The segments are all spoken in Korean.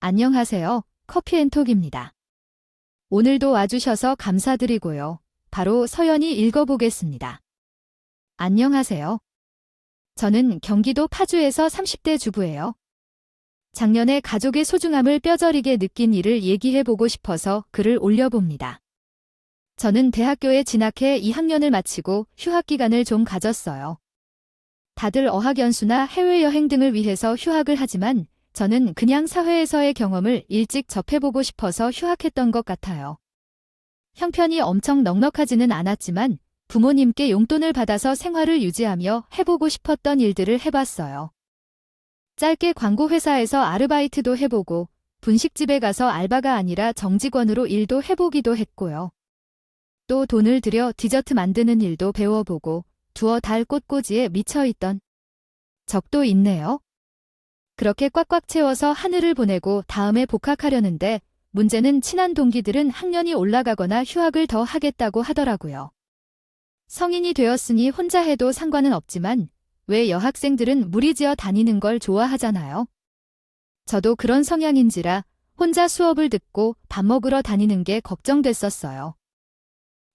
안녕하세요. 커피앤톡입니다. 오늘도 와주셔서 감사드리고요. 바로 서연이 읽어보겠습니다. 안녕하세요. 저는 경기도 파주에서 30대 주부예요. 작년에 가족의 소중함을 뼈저리게 느낀 일을 얘기해보고 싶어서 글을 올려봅니다. 저는 대학교에 진학해 2학년을 마치고 휴학기간을 좀 가졌어요. 다들 어학연수나 해외여행 등을 위해서 휴학을 하지만 저는 그냥 사회에서의 경험을 일찍 접해보고 싶어서 휴학했던 것 같아요. 형편이 엄청 넉넉하지는 않았지만 부모님께 용돈을 받아서 생활을 유지하며 해보고 싶었던 일들을 해봤어요. 짧게 광고회사에서 아르바이트도 해보고 분식집에 가서 알바가 아니라 정직원으로 일도 해보기도 했고요. 또 돈을 들여 디저트 만드는 일도 배워보고 두어 달 꽃꽂이에 미쳐있던 적도 있네요. 그렇게 꽉꽉 채워서 하늘을 보내고 다음에 복학하려는데 문제는 친한 동기들은 학년이 올라가거나 휴학을 더 하겠다고 하더라고요. 성인이 되었으니 혼자 해도 상관은 없지만 왜 여학생들은 무리지어 다니는 걸 좋아하잖아요. 저도 그런 성향인지라 혼자 수업을 듣고 밥 먹으러 다니는 게 걱정됐었어요.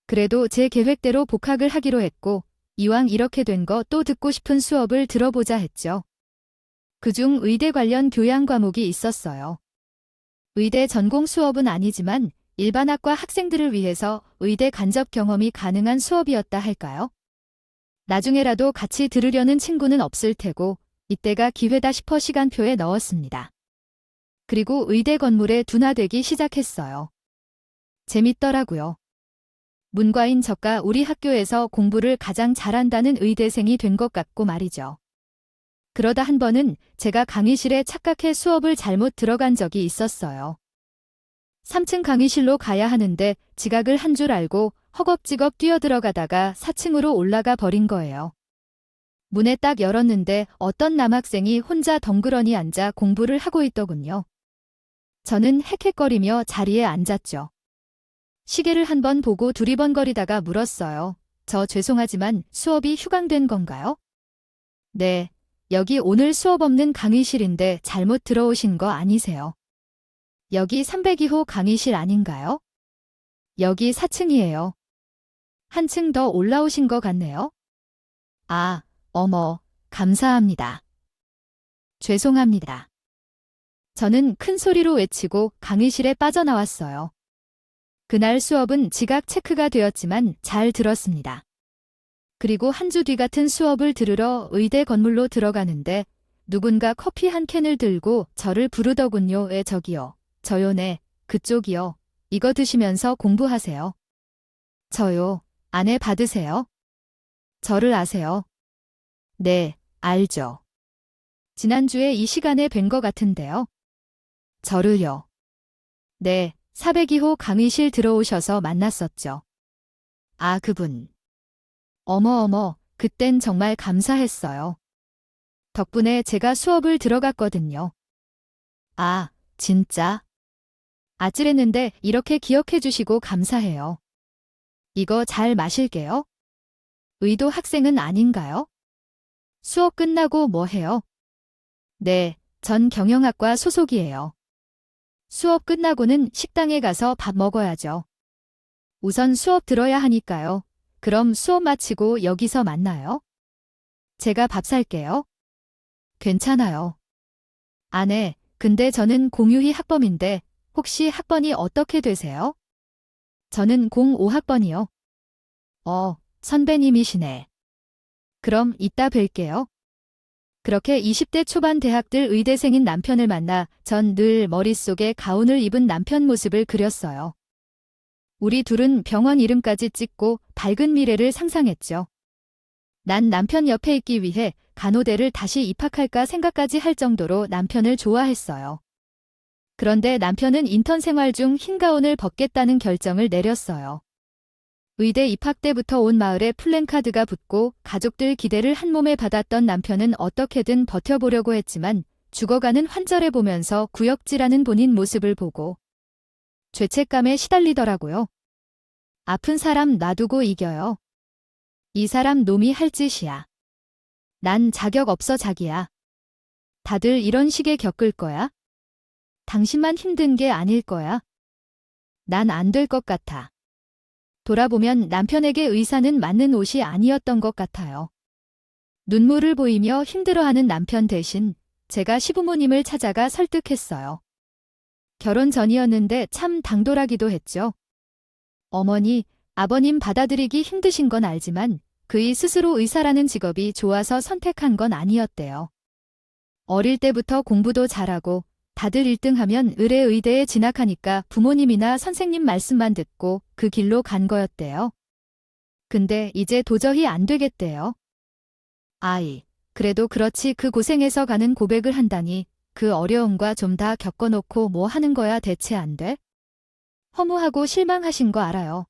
그래도 제 계획대로 복학을 하기로 했고 이왕 이렇게 된 거 또 듣고 싶은 수업을 들어보자 했죠. 그중 의대 관련 교양 과목이 있었어요. 의대 전공 수업은 아니지만 일반학과 학생들을 위해서 의대 간접 경험이 가능한 수업이었다 할까요? 나중에라도 같이 들으려는 친구는 없을 테고 이때가 기회다 싶어 시간표에 넣었습니다. 그리고 의대 건물에 둔화되기 시작했어요. 재밌더라고요. 문과인 저가 우리 학교에서 공부를 가장 잘한다는 의대생이 된 것 같고 말이죠. 그러다 한 번은 제가 강의실에 착각해 수업을 잘못 들어간 적이 있었어요. 3층 강의실로 가야 하는데 지각을 한 줄 알고 허겁지겁 뛰어들어가다가 4층으로 올라가 버린 거예요. 문에 딱 열었는데 어떤 남학생이 혼자 덩그러니 앉아 공부를 하고 있더군요. 저는 헥헥거리며 자리에 앉았죠. 시계를 한 번 보고 두리번거리다가 물었어요. 저 죄송하지만 수업이 휴강된 건가요? 네. 여기 오늘 수업 없는 강의실인데 잘못 들어오신 거 아니세요? 여기 302호 강의실 아닌가요? 여기 4층이에요. 한층 더 올라오신 것 같네요. 아, 어머, 감사합니다. 죄송합니다. 저는 큰 소리로 외치고 강의실에 빠져나왔어요. 그날 수업은 지각 체크가 되었지만 잘 들었습니다. 그리고 한 주 뒤 같은 수업을 들으러 의대 건물로 들어가는데 누군가 커피 한 캔을 들고 저를 부르더군요. 왜 저기요. 저요. 네, 그쪽이요. 이거 드시면서 공부하세요. 저요. 안에 받으세요. 저를 아세요? 네, 알죠. 지난주에 이 시간에 뵌 것 같은데요. 저를요. 네, 402호 강의실 들어오셔서 만났었죠. 아, 그분. 어머, 그땐 정말 감사했어요. 덕분에 제가 수업을 들어갔거든요. 아, 진짜? 아찔했는데 이렇게 기억해 주시고 감사해요. 이거 잘 마실게요. 의도 학생은 아닌가요? 수업 끝나고 뭐 해요? 네, 전 경영학과 소속이에요. 수업 끝나고는 식당에 가서 밥 먹어야죠. 우선 수업 들어야 하니까요. 그럼 수업 마치고 여기서 만나요. 제가 밥 살게요. 괜찮아요. 아, 네. 근데 저는 공유희 학번인데 혹시 학번이 어떻게 되세요? 저는 05학번이요. 선배님이시네. 그럼 이따 뵐게요. 그렇게 20대 초반 대학들 의대생인 남편을 만나 전 늘 머릿속에 가운을 입은 남편 모습을 그렸어요. 우리 둘은 병원 이름까지 찍고 밝은 미래를 상상했죠. 난 남편 옆에 있기 위해 간호대를 다시 입학할까 생각까지 할 정도로 남편을 좋아했어요. 그런데 남편은 인턴 생활 중 흰 가운을 벗겠다는 결정을 내렸어요. 의대 입학 때부터 온 마을에 플랜카드가 붙고 가족들 기대를 한 몸에 받았던 남편은 어떻게든 버텨보려고 했지만 죽어가는 환절에 보면서 구역질하는 본인 모습을 보고 죄책감에 시달리더라고요. 아픈 사람 놔두고 이겨요. 이 사람 놈이 할 짓이야. 난 자격 없어 자기야. 다들 이런 식의 겪을 거야? 당신만 힘든 게 아닐 거야. 난 안 될 것 같아. 돌아보면 남편에게 의사는 맞는 옷이 아니었던 것 같아요. 눈물을 보이며 힘들어하는 남편 대신 제가 시부모님을 찾아가 설득했어요. 결혼 전이었는데 참 당돌하기도 했죠. 어머니, 아버님 받아들이기 힘드신 건 알지만 그이 스스로 의사라는 직업이 좋아서 선택한 건 아니었대요. 어릴 때부터 공부도 잘하고 다들 1등하면 의대에 진학하니까 부모님이나 선생님 말씀만 듣고 그 길로 간 거였대요. 근데 이제 도저히 안 되겠대요. 아이, 그래도 그렇지 그 고생해서 가는 고백을 한다니 그 어려움과 좀 다 겪어놓고 뭐 하는 거야 대체 안 돼? 허무하고 실망하신 거 알아요.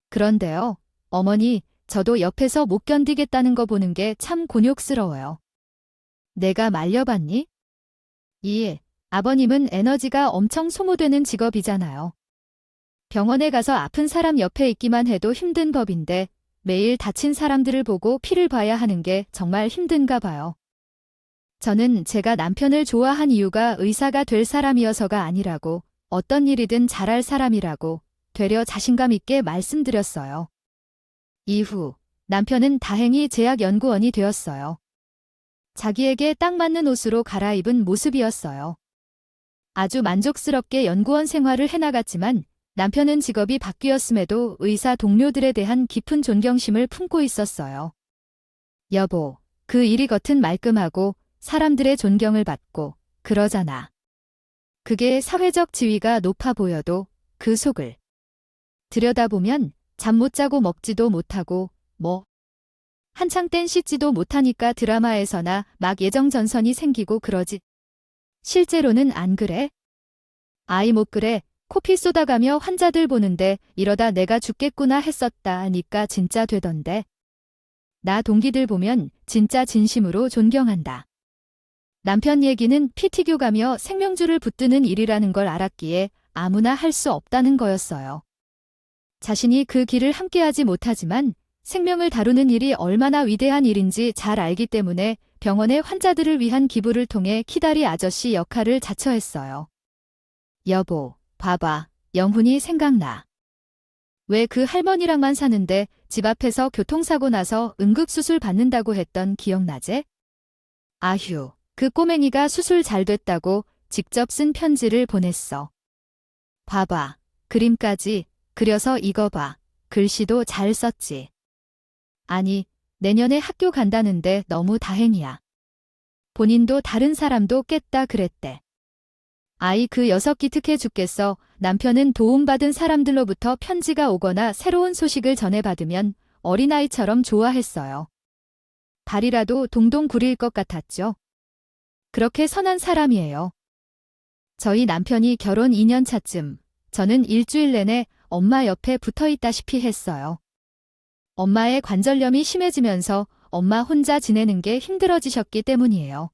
그런데요, 어머니, 저도 옆에서 못 견디겠다는 거 보는 게 참 곤욕스러워요. 내가 말려봤니? 아버님은 에너지가 엄청 소모되는 직업이잖아요. 병원에 가서 아픈 사람 옆에 있기만 해도 힘든 법인데 매일 다친 사람들을 보고 피를 봐야 하는 게 정말 힘든가 봐요. 저는 제가 남편을 좋아한 이유가 의사가 될 사람이어서가 아니라고 어떤 일이든 잘할 사람이라고 되려 자신감 있게 말씀드렸어요. 이후 남편은 다행히 제약연구원이 되었어요. 자기에게 딱 맞는 옷으로 갈아입은 모습이었어요. 아주 만족스럽게 연구원 생활을 해나갔지만 남편은 직업이 바뀌었음에도 의사 동료들에 대한 깊은 존경심을 품고 있었어요. 여보, 그 일이 겉은 말끔하고 사람들의 존경을 받고 그러잖아. 그게 사회적 지위가 높아 보여도 그 속을 들여다보면 잠 못 자고 먹지도 못하고 한창 땐 씻지도 못하니까 드라마에서나 막 애정전선이 생기고 그러지. 실제로는 안 그래? 아이 못 그래. 코피 쏟아가며 환자들 보는데 이러다 내가 죽겠구나 했었다 하니까 진짜 되던데. 나 동기들 보면 진짜 진심으로 존경한다. 남편 얘기는 피 튀겨가며 생명줄을 붙드는 일이라는 걸 알았기에 아무나 할 수 없다는 거였어요. 자신이 그 길을 함께하지 못하지만 생명을 다루는 일이 얼마나 위대한 일인지 잘 알기 때문에 병원의 환자들을 위한 기부를 통해 키다리 아저씨 역할을 자처했어요. 여보, 봐봐. 영훈이 생각나. 왜 그 할머니랑만 사는데 집 앞에서 교통사고 나서 응급수술 받는다고 했던 기억나제? 아휴, 그 꼬맹이가 수술 잘 됐다고 직접 쓴 편지를 보냈어. 봐봐. 그림까지 그려서 이거 봐. 글씨도 잘 썼지. 아니, 내년에 학교 간다는데 너무 다행이야. 본인도 다른 사람도 깼다 그랬대. 아이 그 녀석 기특해 죽겠어. 남편은 도움받은 사람들로부터 편지가 오거나 새로운 소식을 전해받으면 어린아이처럼 좋아했어요. 발이라도 동동 구릴 것 같았죠. 그렇게 선한 사람이에요. 저희 남편이 결혼 2년 차쯤 저는 일주일 내내 엄마 옆에 붙어있다시피 했어요. 엄마의 관절염이 심해지면서 엄마 혼자 지내는 게 힘들어지셨기 때문이에요.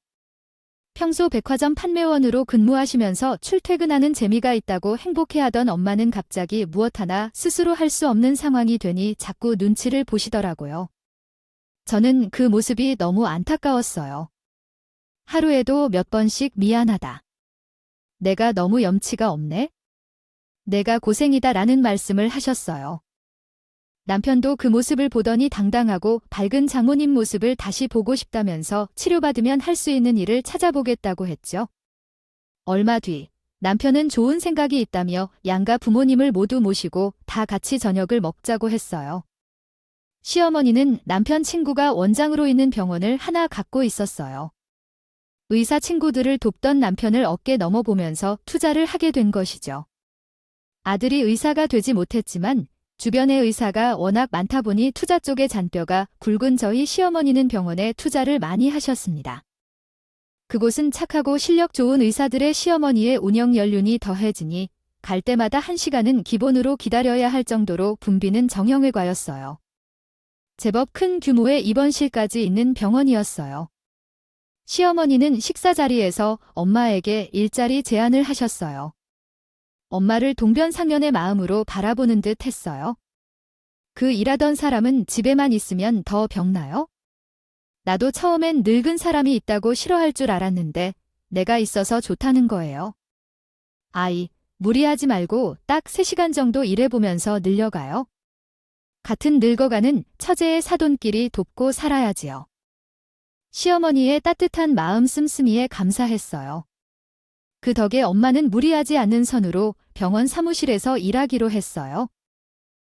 평소 백화점 판매원으로 근무하시면서 출퇴근하는 재미가 있다고 행복해하던 엄마는 갑자기 무엇 하나 스스로 할 수 없는 상황이 되니 자꾸 눈치를 보시더라고요. 저는 그 모습이 너무 안타까웠어요. 하루에도 몇 번씩 미안하다. 내가 너무 염치가 없네? 내가 고생이다 라는 말씀을 하셨어요. 남편도 그 모습을 보더니 당당하고 밝은 장모님 모습을 다시 보고 싶다면서 치료받으면 할 수 있는 일을 찾아보겠다고 했죠. 얼마 뒤 남편은 좋은 생각이 있다며 양가 부모님을 모두 모시고 다 같이 저녁을 먹자고 했어요. 시어머니는 남편 친구가 원장으로 있는 병원을 하나 갖고 있었어요. 의사 친구들을 돕던 남편을 어깨 넘어보면서 투자를 하게 된 것이죠. 아들이 의사가 되지 못했지만 주변의 의사가 워낙 많다 보니 투자 쪽의 잔뼈가 굵은 저희 시어머니는 병원에 투자를 많이 하셨습니다. 그곳은 착하고 실력 좋은 의사들의 시어머니의 운영 연륜이 더해지니 갈 때마다 1시간은 기본으로 기다려야 할 정도로 붐비는 정형외과였어요. 제법 큰 규모의 입원실까지 있는 병원이었어요. 시어머니는 식사 자리에서 엄마에게 일자리 제안을 하셨어요. 엄마를 동변상련의 마음으로 바라보는 듯 했어요. 그 일하던 사람은 집에만 있으면 더 병나요? 나도 처음엔 늙은 사람이 있다고 싫어할 줄 알았는데 내가 있어서 좋다는 거예요. 아이, 무리하지 말고 딱 3시간 정도 일해보면서 늘려가요. 같은 늙어가는 처제의 사돈끼리 돕고 살아야지요. 시어머니의 따뜻한 마음 씀씀이에 감사했어요. 그 덕에 엄마는 무리하지 않는 선으로 병원 사무실에서 일하기로 했어요.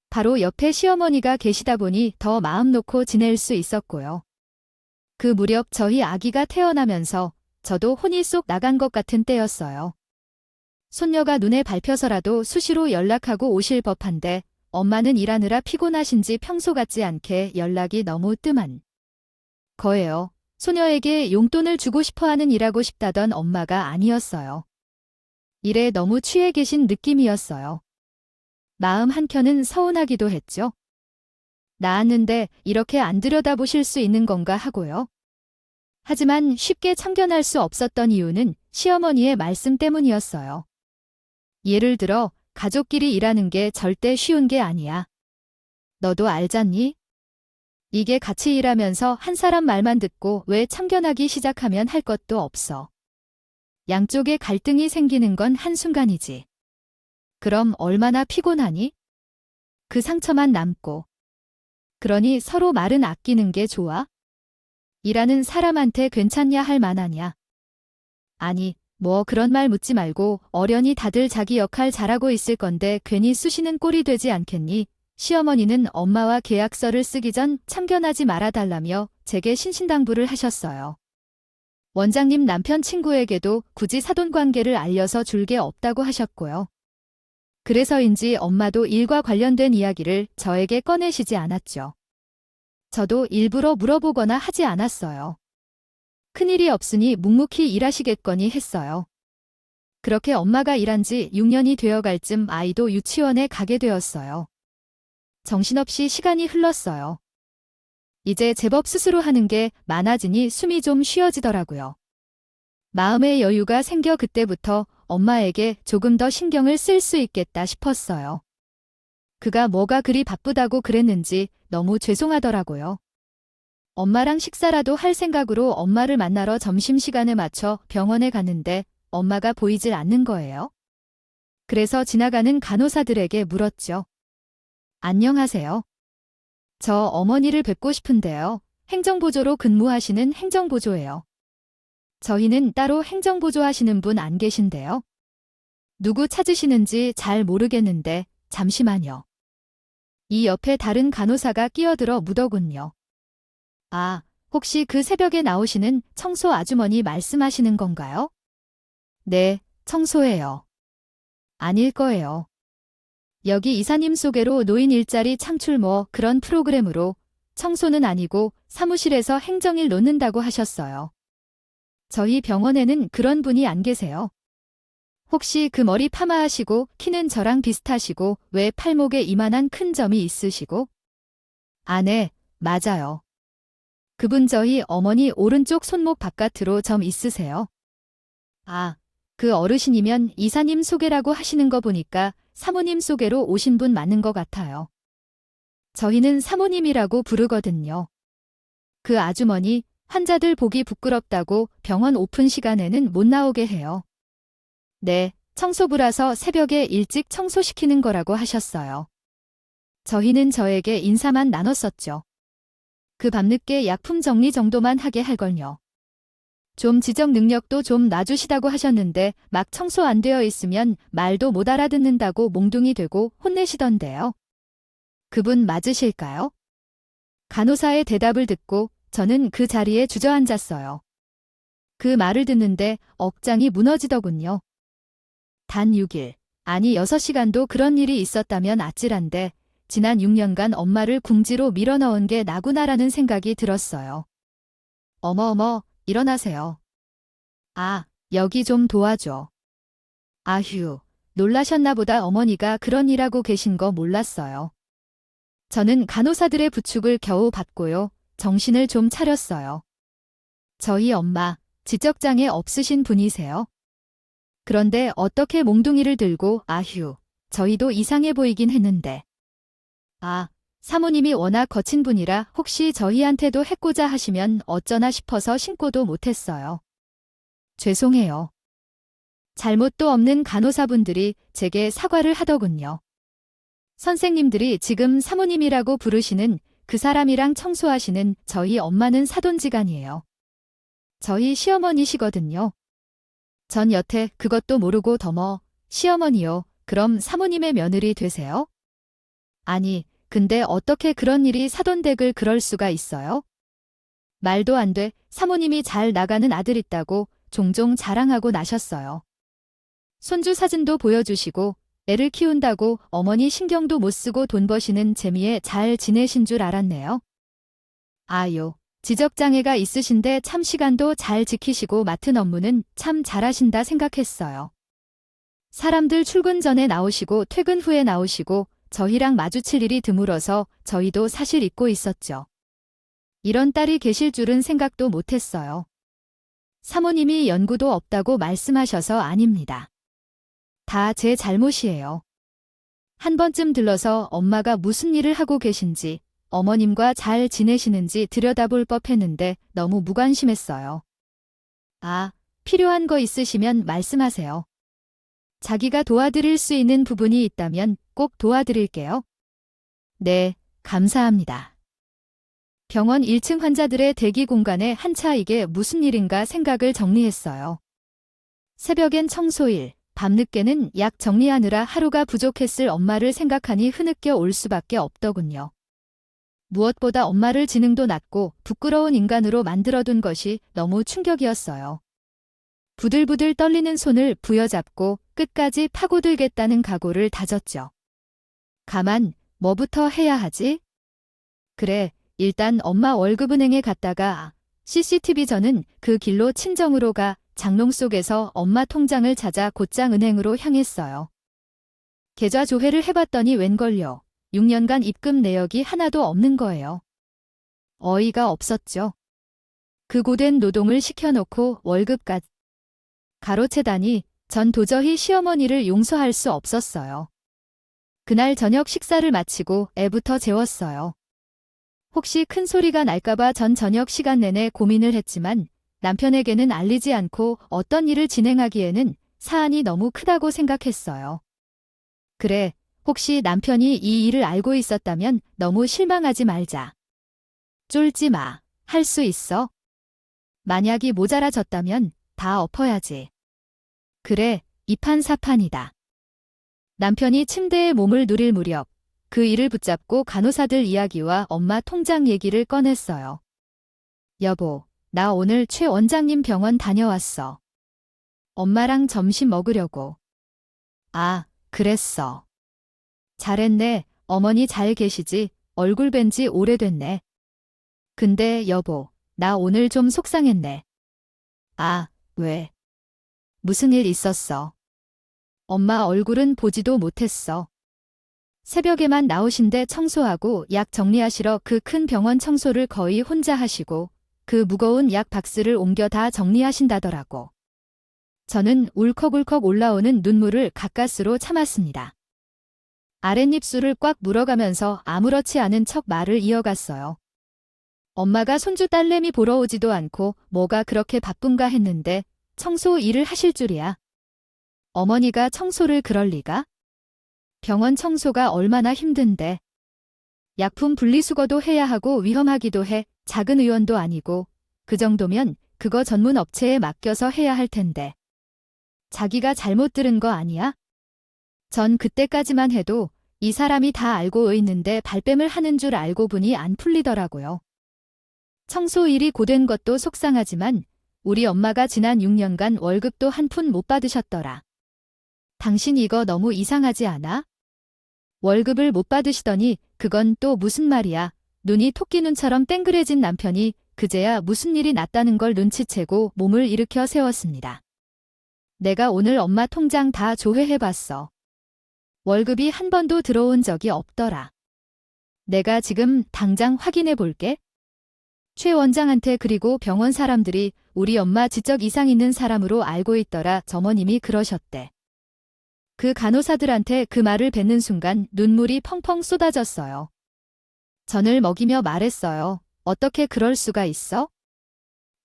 바로 옆에 시어머니가 계시다 보니 더 마음 놓고 지낼 수 있었고요. 그 무렵 저희 아기가 태어나면서 저도 혼이 쏙 나간 것 같은 때였어요. 손녀가 눈에 밟혀서라도 수시로 연락하고 오실 법한데 엄마는 일하느라 피곤하신지 평소 같지 않게 연락이 너무 뜸한 거예요. 소녀에게 용돈을 주고 싶어하는 일하고 싶다던 엄마가 아니었어요. 일에 너무 취해 계신 느낌이었어요. 마음 한켠은 서운하기도 했죠. 낳았는데 이렇게 안 들여다보실 수 있는 건가 하고요. 하지만 쉽게 참견할 수 없었던 이유는 시어머니의 말씀 때문이었어요. 예를 들어 가족끼리 일하는 게 절대 쉬운 게 아니야. 너도 알잖니? 이게 같이 일하면서 한 사람 말만 듣고 왜 참견하기 시작하면 할 것도 없어. 양쪽에 갈등이 생기는 건 한순간이지. 그럼 얼마나 피곤하니? 그 상처만 남고. 그러니 서로 말은 아끼는 게 좋아? 일하는 사람한테 괜찮냐 할 만하냐? 아니, 뭐 그런 말 묻지 말고 어련히 다들 자기 역할 잘하고 있을 건데 괜히 쑤시는 꼴이 되지 않겠니? 시어머니는 엄마와 계약서를 쓰기 전 참견하지 말아달라며 제게 신신당부를 하셨어요. 원장님 남편 친구에게도 굳이 사돈 관계를 알려서 줄 게 없다고 하셨고요. 그래서인지 엄마도 일과 관련된 이야기를 저에게 꺼내시지 않았죠. 저도 일부러 물어보거나 하지 않았어요. 큰일이 없으니 묵묵히 일하시겠거니 했어요. 그렇게 엄마가 일한 지 6년이 되어갈 쯤 아이도 유치원에 가게 되었어요. 정신없이 시간이 흘렀어요. 이제 제법 스스로 하는 게 많아지니 숨이 좀 쉬어지더라고요. 마음의 여유가 생겨 그때부터 엄마에게 조금 더 신경을 쓸 수 있겠다 싶었어요. 그가 뭐가 그리 바쁘다고 그랬는지 너무 죄송하더라고요. 엄마랑 식사라도 할 생각으로 엄마를 만나러 점심시간에 맞춰 병원에 갔는데 엄마가 보이질 않는 거예요. 그래서 지나가는 간호사들에게 물었죠. 안녕하세요. 저 어머니를 뵙고 싶은데요. 행정보조로 근무하시는 행정보조예요. 저희는 따로 행정보조 하시는 분 안 계신데요. 누구 찾으시는지 잘 모르겠는데 잠시만요. 이 옆에 다른 간호사가 끼어들어 묻더군요. 아, 혹시 그 새벽에 나오시는 청소 아주머니 말씀하시는 건가요? 네, 청소예요. 아닐 거예요. 여기 이사님 소개로 노인 일자리 창출 뭐 그런 프로그램으로 청소는 아니고 사무실에서 행정일 놓는다고 하셨어요. 저희 병원에는 그런 분이 안 계세요. 혹시 그 머리 파마하시고 키는 저랑 비슷하시고 왜 팔목에 이만한 큰 점이 있으시고? 아, 네, 맞아요. 그분 저희 어머니 오른쪽 손목 바깥으로 점 있으세요. 아, 그 어르신이면 이사님 소개라고 하시는 거 보니까 사모님 소개로 오신 분 맞는 것 같아요. 저희는 사모님이라고 부르거든요. 그 아주머니 환자들 보기 부끄럽다고 병원 오픈 시간에는 못 나오게 해요. 네, 청소부라서 새벽에 일찍 청소시키는 거라고 하셨어요. 저희는 저에게 인사만 나눴었죠. 그 밤늦게 약품 정리 정도만 하게 할걸요. 좀 지적 능력도 좀 놔주시다고 하셨는데 막 청소 안 되어 있으면 말도 못 알아듣는다고 몽둥이 되고 혼내시던데요. 그분 맞으실까요? 간호사의 대답을 듣고 저는 그 자리에 주저앉았어요. 그 말을 듣는데 억장이 무너지더군요. 단 6일, 아니 6시간도 그런 일이 있었다면 아찔한데 지난 6년간 엄마를 궁지로 밀어넣은 게 나구나라는 생각이 들었어요. 어머어머, 일어나세요. 아, 여기 좀 도와줘. 아휴, 놀라셨나 보다. 어머니가 그런 일 하고 계신 거 몰랐어요. 저는 간호사들의 부축을 겨우 받고요. 정신을 좀 차렸어요. 저희 엄마, 지적장애 없으신 분이세요? 그런데 어떻게 몽둥이를 들고 아휴, 저희도 이상해 보이긴 했는데. 아, 사모님이 워낙 거친 분이라 혹시 저희한테도 해코자 하시면 어쩌나 싶어서 신고도 못했어요. 죄송해요. 잘못도 없는 간호사분들이 제게 사과를 하더군요. 선생님들이 지금 사모님이라고 부르시는 그 사람이랑 청소하시는 저희 엄마는 사돈지간이에요. 저희 시어머니시거든요. 전 여태 그것도 모르고 더머 시어머니요. 그럼 사모님의 며느리 되세요? 아니, 근데 어떻게 그런 일이 사돈댁을 그럴 수가 있어요? 말도 안 돼. 사모님이 잘 나가는 아들 있다고 종종 자랑하고 나셨어요. 손주 사진도 보여주시고 애를 키운다고 어머니 신경도 못 쓰고 돈 버시는 재미에 잘 지내신 줄 알았네요. 아유, 지적장애가 있으신데 참 시간도 잘 지키시고 맡은 업무는 참 잘하신다 생각했어요. 사람들 출근 전에 나오시고 퇴근 후에 나오시고 저희랑 마주칠 일이 드물어서 저희도 사실 잊고 있었죠. 이런 딸이 계실 줄은 생각도 못했어요. 사모님이 연구도 없다고 말씀하셔서 아닙니다. 다 제 잘못이에요. 한 번쯤 들러서 엄마가 무슨 일을 하고 계신지, 어머님과 잘 지내시는지 들여다볼 법했는데 너무 무관심했어요. 아, 필요한 거 있으시면 말씀하세요. 자기가 도와드릴 수 있는 부분이 있다면 꼭 도와드릴게요. 네, 감사합니다. 병원 1층 환자들의 대기 공간에 한차 이게 무슨 일인가 생각을 정리했어요. 새벽엔 청소일, 밤늦게는 약 정리하느라 하루가 부족했을 엄마를 생각하니 흐느껴 올 수밖에 없더군요. 무엇보다 엄마를 지능도 낮고 부끄러운 인간으로 만들어둔 것이 너무 충격이었어요. 부들부들 떨리는 손을 부여잡고 끝까지 파고들겠다는 각오를 다졌죠. 가만, 뭐부터 해야 하지? 그래, 일단 엄마 월급은행에 갔다가 CCTV 저는 그 길로 친정으로 가 장롱 속에서 엄마 통장을 찾아 곧장 은행으로 향했어요. 계좌 조회를 해봤더니 웬걸요. 6년간 입금 내역이 하나도 없는 거예요. 어이가 없었죠. 그 고된 노동을 시켜놓고 월급까지 가로채다니 전 도저히 시어머니를 용서할 수 없었어요. 그날 저녁 식사를 마치고 애부터 재웠어요. 혹시 큰 소리가 날까봐 전 저녁 시간 내내 고민을 했지만 남편에게는 알리지 않고 어떤 일을 진행하기에는 사안이 너무 크다고 생각했어요. 그래, 혹시 남편이 이 일을 알고 있었다면 너무 실망하지 말자. 쫄지 마. 할 수 있어. 만약이 모자라졌다면 다 엎어야지. 그래, 이판사판이다. 남편이 침대에 몸을 누릴 무렵 그 일을 붙잡고 간호사들 이야기와 엄마 통장 얘기를 꺼냈어요. 여보, 나 오늘 최 원장님 병원 다녀왔어. 엄마랑 점심 먹으려고. 아, 그랬어. 잘했네. 어머니 잘 계시지? 얼굴 뵌 지 오래됐네. 근데 여보, 나 오늘 좀 속상했네. 아, 왜? 무슨 일 있었어? 엄마 얼굴은 보지도 못했어. 새벽에만 나오신데 청소하고 약 정리하시러 그 큰 병원 청소를 거의 혼자 하시고 그 무거운 약 박스를 옮겨 다 정리하신다더라고. 저는 울컥울컥 올라오는 눈물을 가까스로 참았습니다. 아랫입술을 꽉 물어가면서 아무렇지 않은 척 말을 이어갔어요. 엄마가 손주 딸내미 보러 오지도 않고 뭐가 그렇게 바쁜가 했는데 청소 일을 하실 줄이야. 어머니가 청소를 그럴 리가? 병원 청소가 얼마나 힘든데. 약품 분리수거도 해야 하고 위험하기도 해. 작은 의원도 아니고 그 정도면 그거 전문 업체에 맡겨서 해야 할 텐데. 자기가 잘못 들은 거 아니야? 전 그때까지만 해도 이 사람이 다 알고 있는데 발뺌을 하는 줄 알고 보니 안 풀리더라고요. 청소 일이 고된 것도 속상하지만 우리 엄마가 지난 6년간 월급도 한 푼 못 받으셨더라. 당신 이거 너무 이상하지 않아? 월급을 못 받으시더니 그건 또 무슨 말이야. 눈이 토끼 눈처럼 땡그레진 남편이 그제야 무슨 일이 났다는 걸 눈치채고 몸을 일으켜 세웠습니다. 내가 오늘 엄마 통장 다 조회해봤어. 월급이 한 번도 들어온 적이 없더라. 내가 지금 당장 확인해 볼게. 최 원장한테 그리고 병원 사람들이 우리 엄마 지적 이상 있는 사람으로 알고 있더라. 점원님이 그러셨대. 그 간호사들한테 그 말을 뱉는 순간 눈물이 펑펑 쏟아졌어요. 전을 먹이며 말했어요. 어떻게 그럴 수가 있어?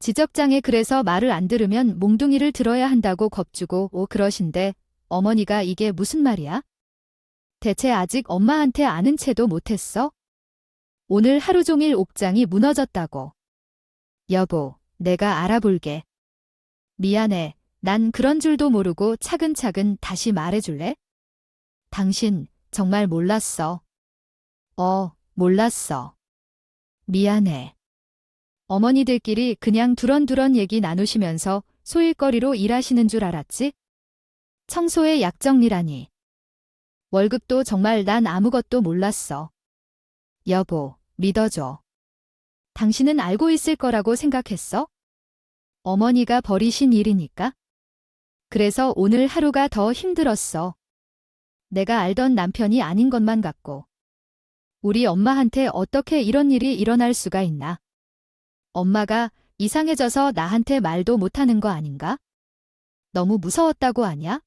지적장애 그래서 말을 안 들으면 몽둥이를 들어야 한다고 겁주고 그러신데 어머니가 이게 무슨 말이야? 대체 아직 엄마한테 아는 체도 못했어? 오늘 하루 종일 옥장이 무너졌다고. 여보, 내가 알아볼게. 미안해. 난 그런 줄도 모르고 차근차근 다시 말해줄래? 당신 정말 몰랐어. 몰랐어. 미안해. 어머니들끼리 그냥 두런두런 얘기 나누시면서 소일거리로 일하시는 줄 알았지? 청소의 약정리라니. 월급도 정말 난 아무것도 몰랐어. 여보, 믿어줘. 당신은 알고 있을 거라고 생각했어? 어머니가 버리신 일이니까. 그래서 오늘 하루가 더 힘들었어. 내가 알던 남편이 아닌 것만 같고. 우리 엄마한테 어떻게 이런 일이 일어날 수가 있나? 엄마가 이상해져서 나한테 말도 못하는 거 아닌가? 너무 무서웠다고 아냐?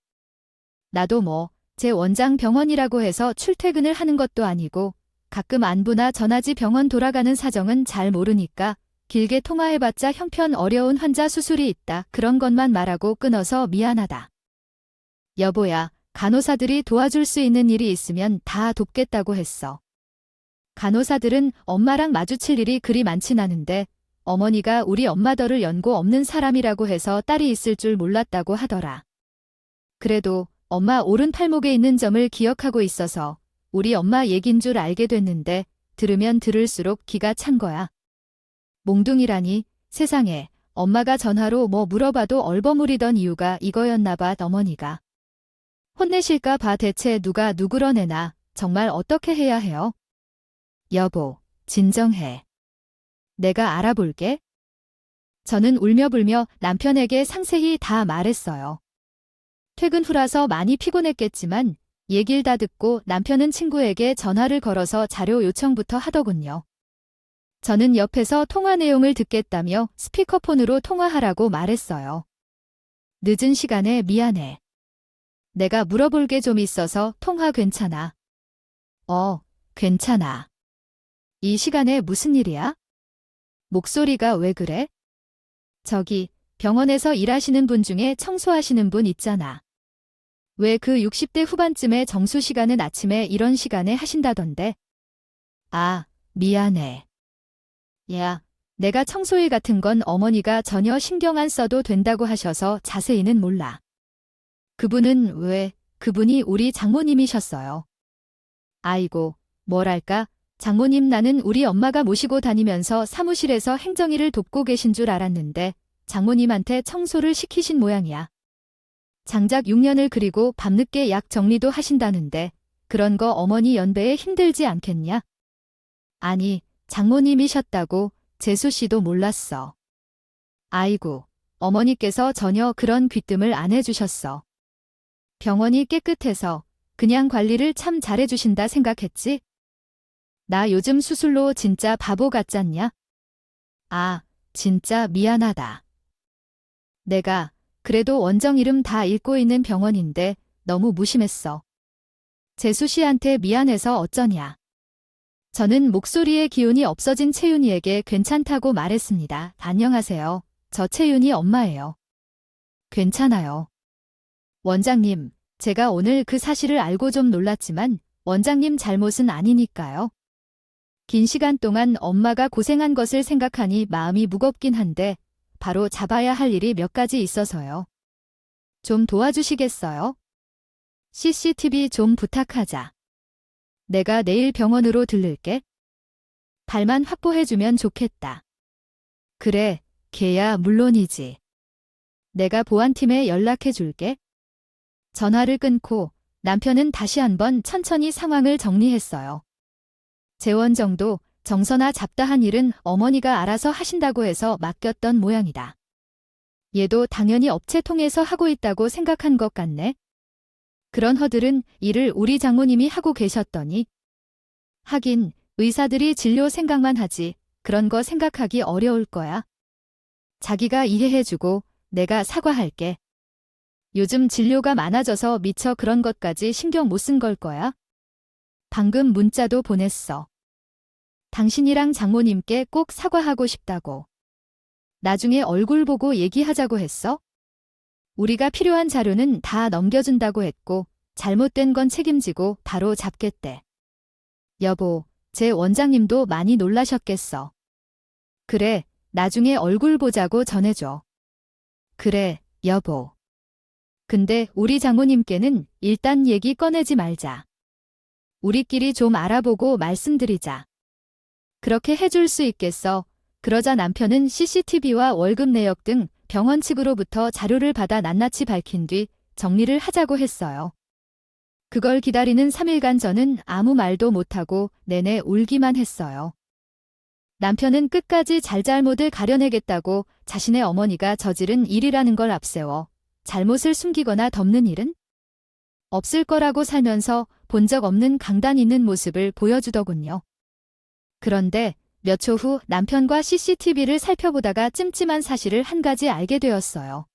나도 제 원장 병원이라고 해서 출퇴근을 하는 것도 아니고 가끔 안부나 전하지 병원 돌아가는 사정은 잘 모르니까 길게 통화해봤자 형편 어려운 환자 수술이 있다 그런 것만 말하고 끊어서 미안하다. 여보야, 간호사들이 도와줄 수 있는 일이 있으면 다 돕겠다고 했어. 간호사들은 엄마랑 마주칠 일이 그리 많진 않은데 어머니가 우리 엄마더를 연고 없는 사람이라고 해서 딸이 있을 줄 몰랐다고 하더라. 그래도 엄마 오른팔목에 있는 점을 기억하고 있어서 우리 엄마 얘긴 줄 알게 됐는데 들으면 들을수록 기가 찬 거야. 몽둥이라니 세상에 엄마가 전화로 물어봐도 얼버무리던 이유가 이거였나 봐. 어머니가. 혼내실까 봐. 대체 누가 누구러 내나 정말 어떻게 해야 해요? 여보, 진정해. 내가 알아볼게. 저는 울며불며 남편에게 상세히 다 말했어요. 퇴근 후라서 많이 피곤했겠지만 얘길 다 듣고 남편은 친구에게 전화를 걸어서 자료 요청부터 하더군요. 저는 옆에서 통화 내용을 듣겠다며 스피커폰으로 통화하라고 말했어요. 늦은 시간에 미안해. 내가 물어볼 게 좀 있어서 통화 괜찮아? 괜찮아. 이 시간에 무슨 일이야? 목소리가 왜 그래? 저기 병원에서 일하시는 분 중에 청소하시는 분 있잖아. 왜 그 60대 후반쯤에 정수 시간은 아침에 이런 시간에 하신다던데? 미안해. 야, 내가 청소일 같은 건 어머니가 전혀 신경 안 써도 된다고 하셔서 자세히는 몰라. 그분이 우리 장모님이셨어요. 아이고, 뭐랄까, 장모님 나는 우리 엄마가 모시고 다니면서 사무실에서 행정일을 돕고 계신 줄 알았는데 장모님한테 청소를 시키신 모양이야. 장작 6년을 그리고 밤늦게 약 정리도 하신다는데 그런 거 어머니 연배에 힘들지 않겠냐? 아니, 장모님이셨다고 재수 씨도 몰랐어. 아이고, 어머니께서 전혀 그런 귀뜸을 안 해주셨어. 병원이 깨끗해서 그냥 관리를 참 잘해주신다 생각했지? 나 요즘 수술로 진짜 바보 같잖냐? 진짜 미안하다. 내가 그래도 원정 이름 다 읽고 있는 병원인데 너무 무심했어. 재수 씨한테 미안해서 어쩌냐. 저는 목소리의 기운이 없어진 채윤이에게 괜찮다고 말했습니다. 안녕하세요. 저 채윤이 엄마예요. 괜찮아요. 원장님, 제가 오늘 그 사실을 알고 좀 놀랐지만 원장님 잘못은 아니니까요. 긴 시간 동안 엄마가 고생한 것을 생각하니 마음이 무겁긴 한데 바로 잡아야 할 일이 몇 가지 있어서요. 좀 도와주시겠어요? CCTV 좀 부탁하자. 내가 내일 병원으로 들를게. 발만 확보해주면 좋겠다. 그래, 걔야 물론이지. 내가 보안팀에 연락해줄게. 전화를 끊고 남편은 다시 한번 천천히 상황을 정리했어요. 재원정도 정서나 잡다한 일은 어머니가 알아서 하신다고 해서 맡겼던 모양이다. 얘도 당연히 업체 통해서 하고 있다고 생각한 것 같네. 그런 허들은 일을 우리 장모님이 하고 계셨더니. 하긴 의사들이 진료 생각만 하지 그런 거 생각하기 어려울 거야. 자기가 이해해주고 내가 사과할게. 요즘 진료가 많아져서 미처 그런 것까지 신경 못 쓴 걸 거야. 방금 문자도 보냈어. 당신이랑 장모님께 꼭 사과하고 싶다고. 나중에 얼굴 보고 얘기하자고 했어? 우리가 필요한 자료는 다 넘겨준다고 했고, 잘못된 건 책임지고 바로 잡겠대. 여보, 제 원장님도 많이 놀라셨겠어. 그래, 나중에 얼굴 보자고 전해줘. 그래, 여보. 근데 우리 장모님께는 일단 얘기 꺼내지 말자. 우리끼리 좀 알아보고 말씀드리자. 그렇게 해줄 수 있겠어. 그러자 남편은 CCTV와 월급 내역 등 병원 측으로부터 자료를 받아 낱낱이 밝힌 뒤 정리를 하자고 했어요. 그걸 기다리는 3일간 저는 아무 말도 못하고 내내 울기만 했어요. 남편은 끝까지 잘잘못을 가려내겠다고 자신의 어머니가 저지른 일이라는 걸 앞세워 잘못을 숨기거나 덮는 일은 없을 거라고 살면서 본 적 없는 강단 있는 모습을 보여주더군요. 그런데 몇 초 후 남편과 CCTV를 살펴보다가 찜찜한 사실을 한 가지 알게 되었어요.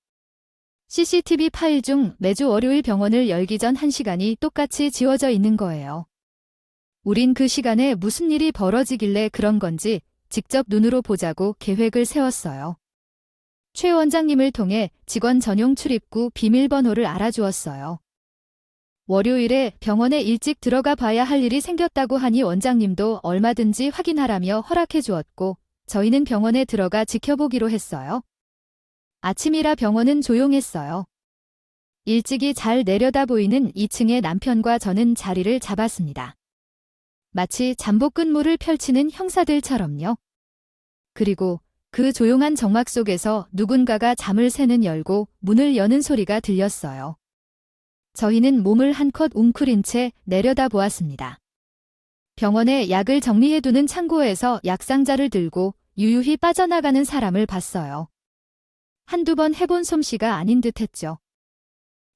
CCTV 파일 중 매주 월요일 병원을 열기 전 1시간이 똑같이 지워져 있는 거예요. 우린 그 시간에 무슨 일이 벌어지길래 그런 건지 직접 눈으로 보자고 계획을 세웠어요. 최 원장님을 통해 직원 전용 출입구 비밀번호를 알아주었어요. 월요일에 병원에 일찍 들어가 봐야 할 일이 생겼다고 하니 원장님도 얼마든지 확인하라며 허락해 주었고 저희는 병원에 들어가 지켜보기로 했어요. 아침이라 병원은 조용했어요. 일찍이 잘 내려다 보이는 2층에 남편과 저는 자리를 잡았습니다. 마치 잠복 근무를 펼치는 형사들처럼요. 그리고 그 조용한 정막 속에서 누군가가 잠을 새는 열고 문을 여는 소리가 들렸어요. 저희는 몸을 한껏 웅크린 채 내려다 보았습니다. 병원에 약을 정리해두는 창고에서 약상자를 들고 유유히 빠져나가는 사람을 봤어요. 한두 번 해본 솜씨가 아닌 듯했죠.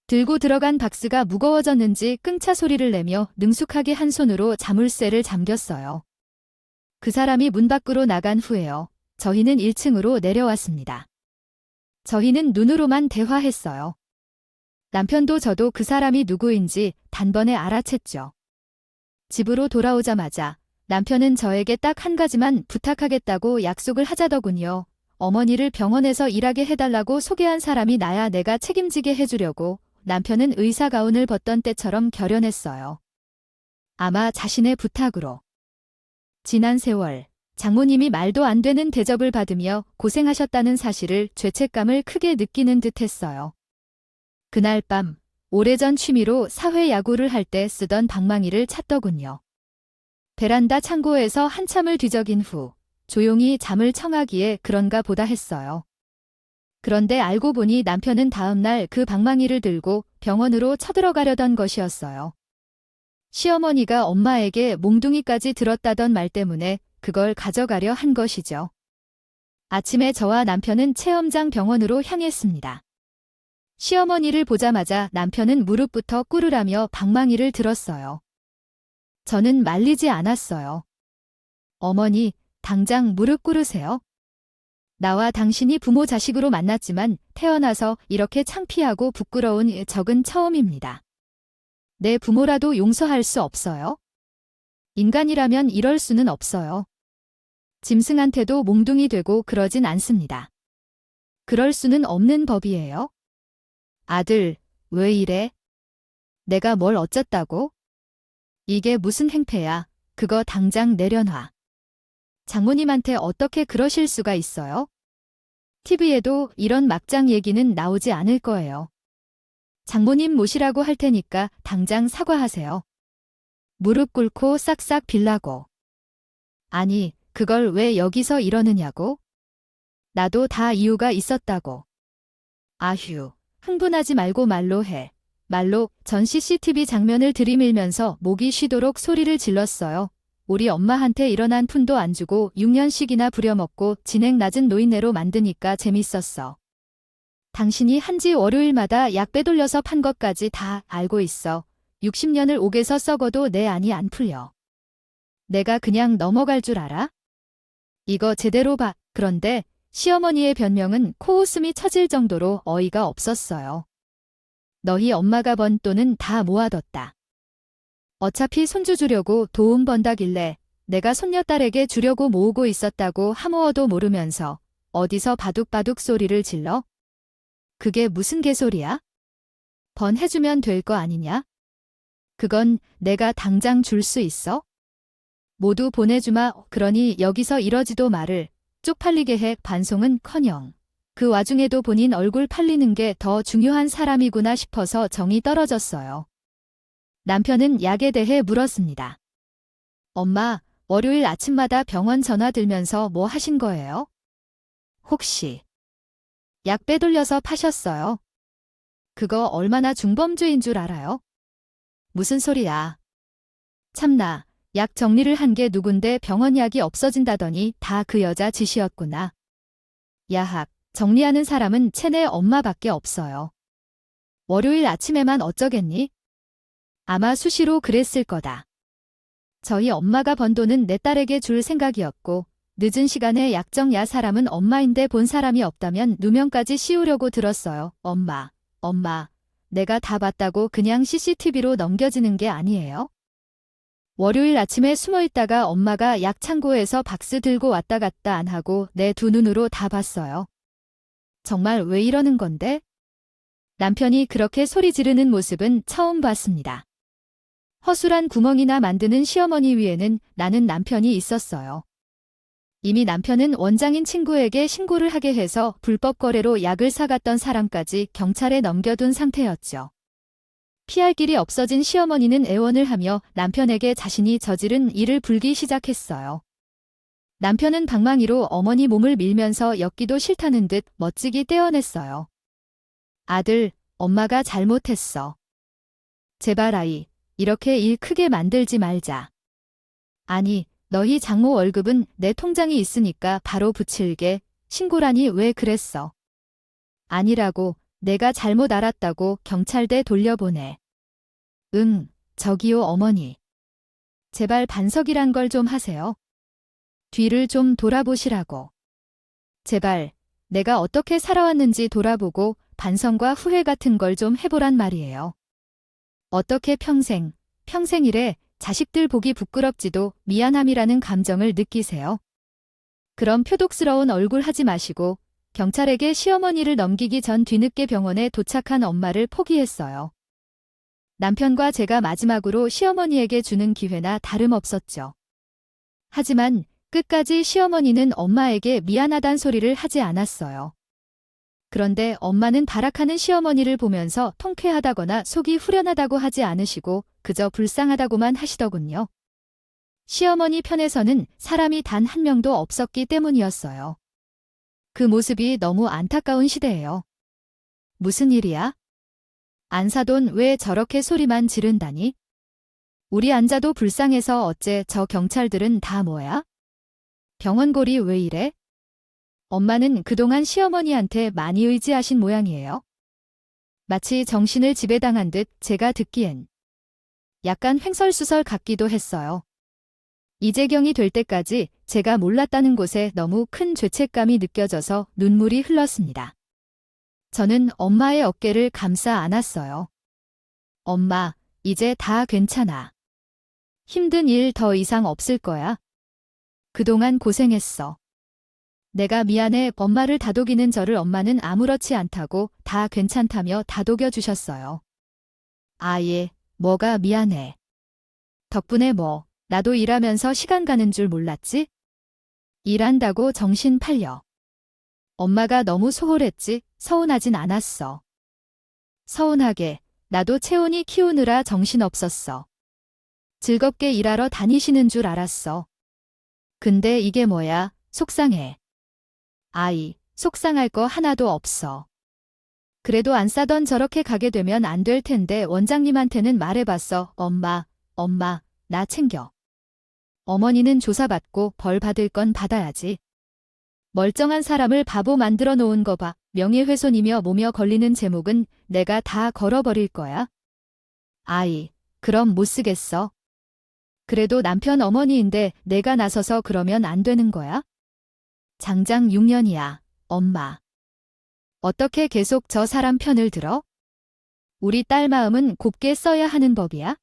들고 들어간 박스가 무거워졌는지 끙차 소리를 내며 능숙하게 한 손으로 자물쇠를 잠겼어요. 그 사람이 문 밖으로 나간 후에요. 저희는 1층으로 내려왔습니다. 저희는 눈으로만 대화했어요. 남편도 저도 그 사람이 누구인지 단번에 알아챘죠. 집으로 돌아오자마자 남편은 저에게 딱 한 가지만 부탁하겠다고 약속을 하자더군요. 어머니를 병원에서 일하게 해달라고 소개한 사람이 나야 내가 책임지게 해주려고. 남편은 의사 가운을 벗던 때처럼 결연했어요. 아마 자신의 부탁으로. 지난 세월 장모님이 말도 안 되는 대접을 받으며 고생하셨다는 사실을 죄책감을 크게 느끼는 듯했어요. 그날 밤 오래전 취미로 사회 야구를 할 때 쓰던 방망이를 찾더군요. 베란다 창고에서 한참을 뒤적인 후 조용히 잠을 청하기에 그런가 보다 했어요. 그런데 알고 보니 남편은 다음날 그 방망이를 들고 병원으로 쳐들어가려던 것이었어요. 시어머니가 엄마에게 몽둥이까지 들었다던 말 때문에 그걸 가져가려 한 것이죠. 아침에 저와 남편은 체험장 병원으로 향했습니다. 시어머니를 보자마자 남편은 무릎부터 꿇으라며 방망이를 들었어요. 저는 말리지 않았어요. 어머니, 당장 무릎 꿇으세요. 나와 당신이 부모 자식으로 만났지만 태어나서 이렇게 창피하고 부끄러운 적은 처음입니다. 내 부모라도 용서할 수 없어요? 인간이라면 이럴 수는 없어요. 짐승한테도 몽둥이 되고 그러진 않습니다. 그럴 수는 없는 법이에요. 아들, 왜 이래? 내가 뭘 어쨌다고? 이게 무슨 행패야. 그거 당장 내려놔. 장모님한테 어떻게 그러실 수가 있어요? TV에도 이런 막장 얘기는 나오지 않을 거예요. 장모님 모시라고 할 테니까 당장 사과하세요. 무릎 꿇고 싹싹 빌라고. 아니, 그걸 왜 여기서 이러느냐고? 나도 다 이유가 있었다고. 아휴, 흥분하지 말고 말로 해. 말로 전 CCTV 장면을 들이밀면서 목이 쉬도록 소리를 질렀어요. 우리 엄마한테 일어난 푼도 안 주고 6년씩이나 부려먹고 진행 낮은 노인네로 만드니까 재밌었어. 당신이 한지 월요일마다 약 빼돌려서 판 것까지 다 알고 있어. 60년을 옥에서 썩어도 내 안이 안 풀려. 내가 그냥 넘어갈 줄 알아? 이거 제대로 봐. 그런데 시어머니의 변명은 코웃음이 쳐질 정도로 어이가 없었어요. 너희 엄마가 번 돈은 다 모아뒀다. 어차피 손주 주려고 도움 번다길래 내가 손녀딸에게 주려고 모으고 있었다고 하모어도 모르면서 어디서 바둑바둑 소리를 질러? 그게 무슨 개소리야? 번 해주면 될 거 아니냐? 그건 내가 당장 줄 수 있어? 모두 보내주마. 그러니 여기서 이러지도 말을 쪽팔리게 해. 반송은커녕 그 와중에도 본인 얼굴 팔리는 게 더 중요한 사람이구나 싶어서 정이 떨어졌어요. 남편은 약에 대해 물었습니다. 엄마, 월요일 아침마다 병원 전화 들면서 뭐 하신 거예요? 혹시 약 빼돌려서 파셨어요? 그거 얼마나 중범죄인 줄 알아요? 무슨 소리야. 참나, 약 정리를 한 게 누군데 병원 약이 없어진다더니 다 그 여자 짓이었구나. 야학, 정리하는 사람은 체내 엄마밖에 없어요. 월요일 아침에만 어쩌겠니? 아마 수시로 그랬을 거다. 저희 엄마가 번 돈은 내 딸에게 줄 생각이었고 늦은 시간에 약정야 사람은 엄마인데 본 사람이 없다면 누명까지 씌우려고 들었어요. 엄마, 내가 다 봤다고 그냥 CCTV로 넘겨지는 게 아니에요? 월요일 아침에 숨어있다가 엄마가 약 창고에서 박스 들고 왔다 갔다 안 하고 내 두 눈으로 다 봤어요. 정말 왜 이러는 건데? 남편이 그렇게 소리 지르는 모습은 처음 봤습니다. 허술한 구멍이나 만드는 시어머니 위에는 나는 남편이 있었어요. 이미 남편은 원장인 친구에게 신고를 하게 해서 불법 거래로 약을 사갔던 사람까지 경찰에 넘겨둔 상태였죠. 피할 길이 없어진 시어머니는 애원을 하며 남편에게 자신이 저지른 일을 불기 시작했어요. 남편은 방망이로 어머니 몸을 밀면서 엮기도 싫다는 듯 멋지게 떼어냈어요. 아들, 엄마가 잘못했어. 제발 아이, 이렇게 일 크게 만들지 말자. 아니, 너희 장모 월급은 내 통장이 있으니까 바로 붙일게. 신고라니 왜 그랬어? 아니라고, 내가 잘못 알았다고 경찰대 돌려보내. 응, 저기요 어머니. 제발 반석이란 걸 좀 하세요. 뒤를 좀 돌아보시라고. 제발, 내가 어떻게 살아왔는지 돌아보고 반성과 후회 같은 걸 좀 해보란 말이에요. 어떻게 평생이래 자식들 보기 부끄럽지도 미안함이라는 감정을 느끼세요? 그럼 표독스러운 얼굴 하지 마시고 경찰에게 시어머니를 넘기기 전 뒤늦게 병원에 도착한 엄마를 포기했어요. 남편과 제가 마지막으로 시어머니에게 주는 기회나 다름없었죠. 하지만 끝까지 시어머니는 엄마에게 미안하단 소리를 하지 않았어요. 그런데 엄마는 발악하는 시어머니를 보면서 통쾌하다거나 속이 후련하다고 하지 않으시고 그저 불쌍하다고만 하시더군요. 시어머니 편에서는 사람이 단 한 명도 없었기 때문이었어요. 그 모습이 너무 안타까운 시대예요. 무슨 일이야? 안 사돈 왜 저렇게 소리만 지른다니? 우리 안자도 불쌍해서 어째 저 경찰들은 다 뭐야? 병원골이 왜 이래? 엄마는 그동안 시어머니한테 많이 의지하신 모양이에요. 마치 정신을 지배당한 듯 제가 듣기엔 약간 횡설수설 같기도 했어요. 이재경이 될 때까지 제가 몰랐다는 곳에 너무 큰 죄책감이 느껴져서 눈물이 흘렀습니다. 저는 엄마의 어깨를 감싸 안았어요. 엄마, 이제 다 괜찮아. 힘든 일 더 이상 없을 거야. 그동안 고생했어. 내가 미안해. 엄마를 다독이는 저를 엄마는 아무렇지 않다고 다 괜찮다며 다독여 주셨어요. 아예, 뭐가 미안해. 덕분에 나도 일하면서 시간 가는 줄 몰랐지? 일한다고 정신 팔려. 엄마가 너무 소홀했지? 서운하진 않았어. 서운하게, 나도 채원이 키우느라 정신없었어. 즐겁게 일하러 다니시는 줄 알았어. 근데 이게 뭐야, 속상해. 아이, 속상할 거 하나도 없어. 그래도 안 싸던 저렇게 가게 되면 안 될 텐데 원장님한테는 말해봤어. 엄마, 나 챙겨. 어머니는 조사받고 벌 받을 건 받아야지. 멀쩡한 사람을 바보 만들어 놓은 거 봐. 명예훼손이며 뭐며 걸리는 제목은 내가 다 걸어버릴 거야. 아이, 그럼 못 쓰겠어. 그래도 남편 어머니인데 내가 나서서 그러면 안 되는 거야? 장장 6년이야, 엄마. 어떻게 계속 저 사람 편을 들어? 우리 딸 마음은 곱게 써야 하는 법이야?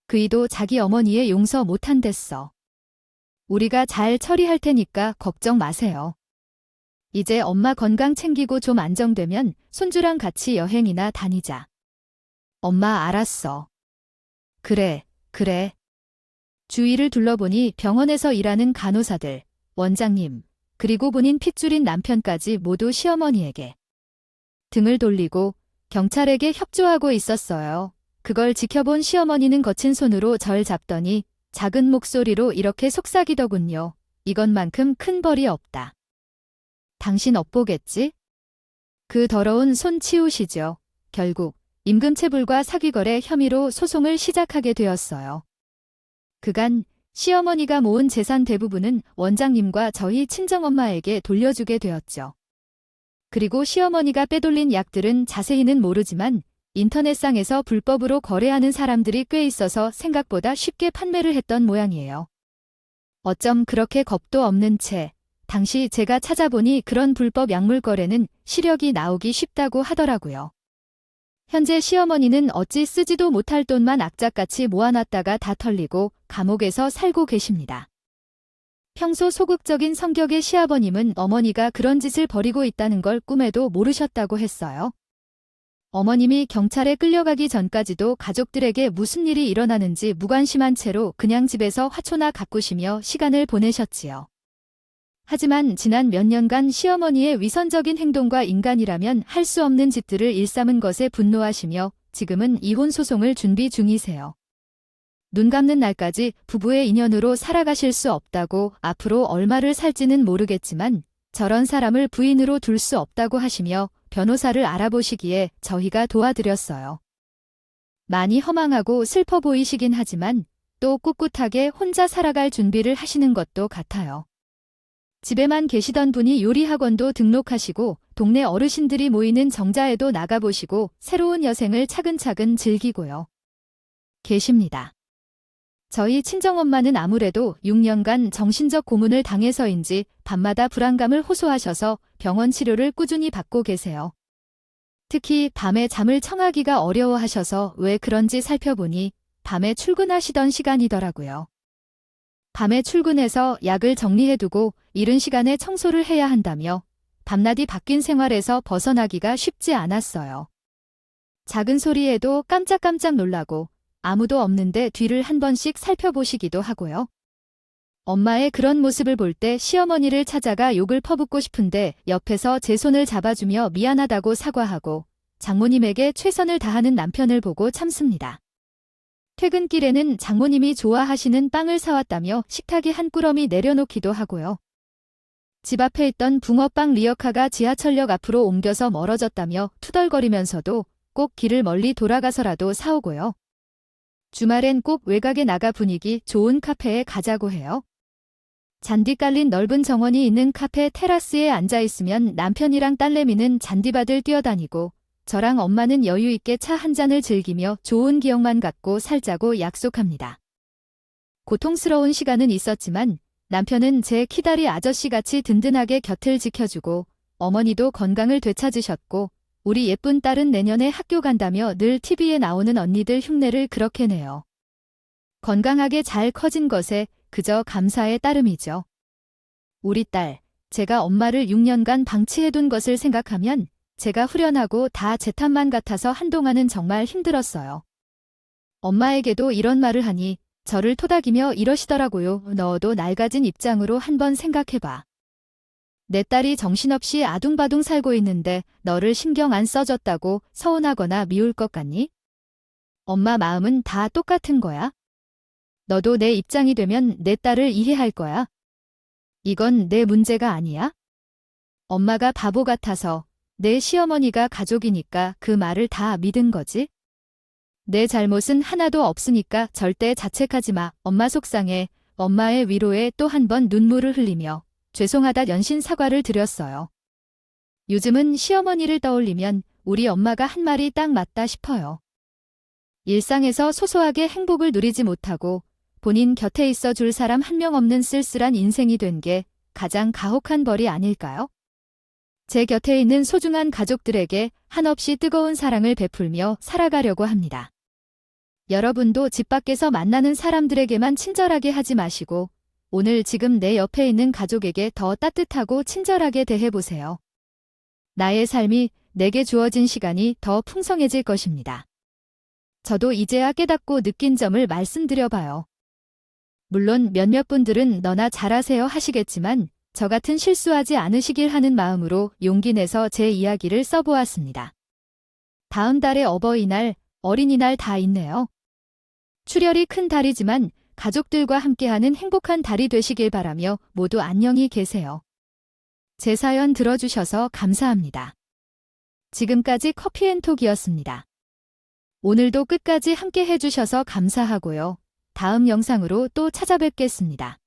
그이도 자기 어머니의 용서 못한댔어. 우리가 잘 처리할 테니까 걱정 마세요. 이제 엄마 건강 챙기고 좀 안정되면 손주랑 같이 여행이나 다니자. 엄마 알았어. 그래, 그래. 주위를 둘러보니 병원에서 일하는 간호사들, 원장님, 그리고 본인 핏줄인 남편까지 모두 시어머니에게 등을 돌리고 경찰에게 협조하고 있었어요. 그걸 지켜본 시어머니는 거친 손으로 절 잡더니 작은 목소리로 이렇게 속삭이더군요. 이것만큼 큰 벌이 없다. 당신 업보겠지? 그 더러운 손 치우시죠. 결국 임금체불과 사기거래 혐의로 소송을 시작하게 되었어요. 그간 시어머니가 모은 재산 대부분은 원장님과 저희 친정엄마에게 돌려주게 되었죠. 그리고 시어머니가 빼돌린 약들은 자세히는 모르지만 인터넷상에서 불법으로 거래하는 사람들이 꽤 있어서 생각보다 쉽게 판매를 했던 모양이에요. 어쩜 그렇게 겁도 없는 채 당시 제가 찾아보니 그런 불법 약물 거래는 시력이 나오기 쉽다고 하더라고요. 현재 시어머니는 어찌 쓰지도 못할 돈만 악착같이 모아놨다가 다 털리고 감옥에서 살고 계십니다. 평소 소극적인 성격의 시아버님은 어머니가 그런 짓을 벌이고 있다는 걸 꿈에도 모르셨다고 했어요. 어머님이 경찰에 끌려가기 전까지도 가족들에게 무슨 일이 일어나는지 무관심한 채로 그냥 집에서 화초나 가꾸시며 시간을 보내셨지요. 하지만 지난 몇 년간 시어머니의 위선적인 행동과 인간이라면 할 수 없는 짓들을 일삼은 것에 분노하시며 지금은 이혼 소송을 준비 중이세요. 눈 감는 날까지 부부의 인연으로 살아가실 수 없다고 앞으로 얼마를 살지는 모르겠지만 저런 사람을 부인으로 둘 수 없다고 하시며 변호사를 알아보시기에 저희가 도와드렸어요. 많이 허망하고 슬퍼 보이시긴 하지만 또 꿋꿋하게 혼자 살아갈 준비를 하시는 것도 같아요. 집에만 계시던 분이 요리학원도 등록하시고 동네 어르신들이 모이는 정자에도 나가보시고 새로운 여생을 차근차근 즐기고요. 계십니다. 저희 친정엄마는 아무래도 6년간 정신적 고문을 당해서인지 밤마다 불안감을 호소하셔서 병원 치료를 꾸준히 받고 계세요. 특히 밤에 잠을 청하기가 어려워하셔서 왜 그런지 살펴보니 밤에 출근하시던 시간이더라고요. 밤에 출근해서 약을 정리해두고 이른 시간에 청소를 해야 한다며 밤낮이 바뀐 생활에서 벗어나기가 쉽지 않았어요. 작은 소리에도 깜짝깜짝 놀라고 아무도 없는데 뒤를 한 번씩 살펴보시기도 하고요. 엄마의 그런 모습을 볼 때 시어머니를 찾아가 욕을 퍼붓고 싶은데 옆에서 제 손을 잡아주며 미안하다고 사과하고 장모님에게 최선을 다하는 남편을 보고 참습니다. 퇴근길에는 장모님이 좋아하시는 빵을 사왔다며 식탁에 한 꾸러미 내려놓기도 하고요. 집 앞에 있던 붕어빵 리어카가 지하철역 앞으로 옮겨서 멀어졌다며 투덜거리면서도 꼭 길을 멀리 돌아가서라도 사오고요. 주말엔 꼭 외곽에 나가 분위기 좋은 카페에 가자고 해요. 잔디 깔린 넓은 정원이 있는 카페 테라스에 앉아있으면 남편이랑 딸내미는 잔디밭을 뛰어다니고 저랑 엄마는 여유 있게 차 한 잔을 즐기며 좋은 기억만 갖고 살자고 약속합니다. 고통스러운 시간은 있었지만 남편은 제 키다리 아저씨같이 든든하게 곁을 지켜주고 어머니도 건강을 되찾으셨고 우리 예쁜 딸은 내년에 학교 간다며 늘 TV에 나오는 언니들 흉내를 그렇게 내요. 건강하게 잘 커진 것에 그저 감사의 따름이죠. 우리 딸, 제가 엄마를 6년간 방치해둔 것을 생각하면 제가 후련하고 다 제 탓만 같아서 한동안은 정말 힘들었어요. 엄마에게도 이런 말을 하니 저를 토닥이며 이러시더라고요. 너도 낡아진 입장으로 한번 생각해봐. 내 딸이 정신없이 아둥바둥 살고 있는데 너를 신경 안 써줬다고 서운하거나 미울 것 같니? 엄마 마음은 다 똑같은 거야. 너도 내 입장이 되면 내 딸을 이해할 거야. 이건 내 문제가 아니야. 엄마가 바보 같아서 내 시어머니가 가족이니까 그 말을 다 믿은 거지. 내 잘못은 하나도 없으니까 절대 자책하지 마. 엄마 속상해. 엄마의 위로에 또 한 번 눈물을 흘리며 죄송하다 연신 사과를 드렸어요. 요즘은 시어머니를 떠올리면 우리 엄마가 한 말이 딱 맞다 싶어요. 일상에서 소소하게 행복을 누리지 못하고 본인 곁에 있어 줄 사람 한 명 없는 쓸쓸한 인생이 된 게 가장 가혹한 벌이 아닐까요? 제 곁에 있는 소중한 가족들에게 한없이 뜨거운 사랑을 베풀며 살아가려고 합니다. 여러분도 집 밖에서 만나는 사람들에게만 친절하게 하지 마시고 오늘 지금 내 옆에 있는 가족에게 더 따뜻하고 친절하게 대해보세요. 나의 삶이 내게 주어진 시간이 더 풍성해질 것입니다. 저도 이제야 깨닫고 느낀 점을 말씀드려봐요. 물론 몇몇 분들은 너나 잘하세요 하시겠지만 저 같은 실수하지 않으시길 하는 마음으로 용기 내서 제 이야기를 써보았습니다. 다음 달에 어버이날, 어린이날 다 있네요. 출혈이 큰 달이지만 가족들과 함께하는 행복한 달이 되시길 바라며 모두 안녕히 계세요. 제 사연 들어주셔서 감사합니다. 지금까지 커피앤톡이었습니다. 오늘도 끝까지 함께 해주셔서 감사하고요. 다음 영상으로 또 찾아뵙겠습니다.